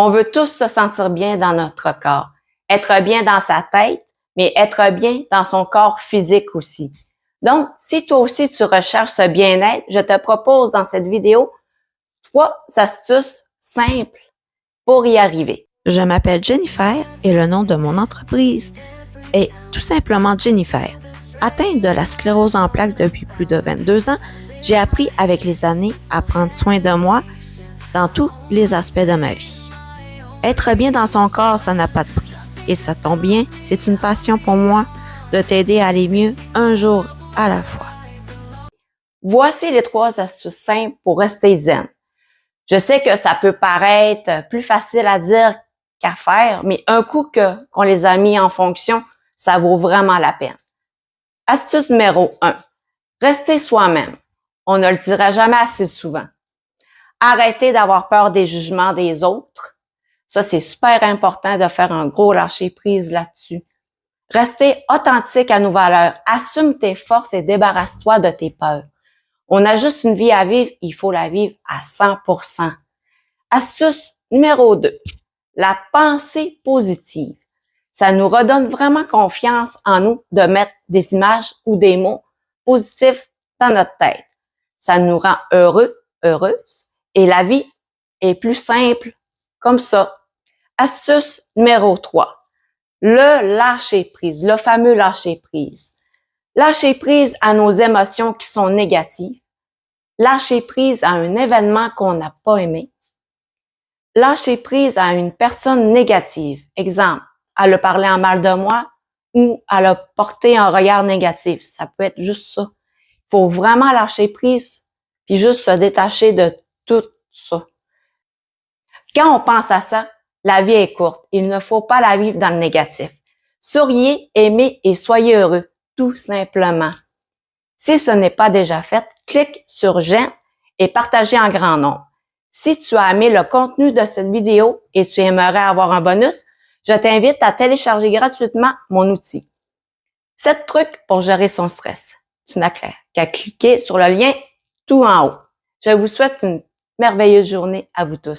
On veut tous se sentir bien dans notre corps, être bien dans sa tête, mais être bien dans son corps physique aussi. Donc, si toi aussi tu recherches ce bien-être, je te propose dans cette vidéo 3 astuces simples pour y arriver. Je m'appelle Jennifer et le nom de mon entreprise est tout simplement Jennifer. Atteinte de la sclérose en plaques depuis plus de 22 ans, j'ai appris avec les années à prendre soin de moi dans tous les aspects de ma vie. Être bien dans son corps, ça n'a pas de prix. Et ça tombe bien, c'est une passion pour moi de t'aider à aller mieux un jour à la fois. Voici les 3 astuces simples pour rester zen. Je sais que ça peut paraître plus facile à dire qu'à faire, mais un coup qu'on les a mis en fonction, ça vaut vraiment la peine. Astuce numéro 1. Rester soi-même. On ne le dira jamais assez souvent. Arrêtez d'avoir peur des jugements des autres. Ça, c'est super important de faire un gros lâcher-prise là-dessus. Restez authentique à nos valeurs. Assume tes forces et débarrasse-toi de tes peurs. On a juste une vie à vivre, il faut la vivre à 100%. Astuce numéro 2. La pensée positive. Ça nous redonne vraiment confiance en nous de mettre des images ou des mots positifs dans notre tête. Ça nous rend heureux, heureuses, et la vie est plus simple comme ça. Astuce numéro 3. Le lâcher-prise, le fameux lâcher-prise. Lâcher prise à nos émotions qui sont négatives. Lâcher prise à un événement qu'on n'a pas aimé. Lâcher prise à une personne négative. Exemple, elle a parlé en mal de moi ou elle a porté un regard négatif. Ça peut être juste ça. Il faut vraiment lâcher prise puis juste se détacher de tout ça. Quand on pense à ça, la vie est courte. Il ne faut pas la vivre dans le négatif. Souriez, aimez et soyez heureux, tout simplement. Si ce n'est pas déjà fait, clique sur j'aime et partagez en grand nombre. Si tu as aimé le contenu de cette vidéo et tu aimerais avoir un bonus, je t'invite à télécharger gratuitement mon outil. 7 trucs pour gérer son stress. Tu n'as qu'à cliquer sur le lien tout en haut. Je vous souhaite une merveilleuse journée à vous tous.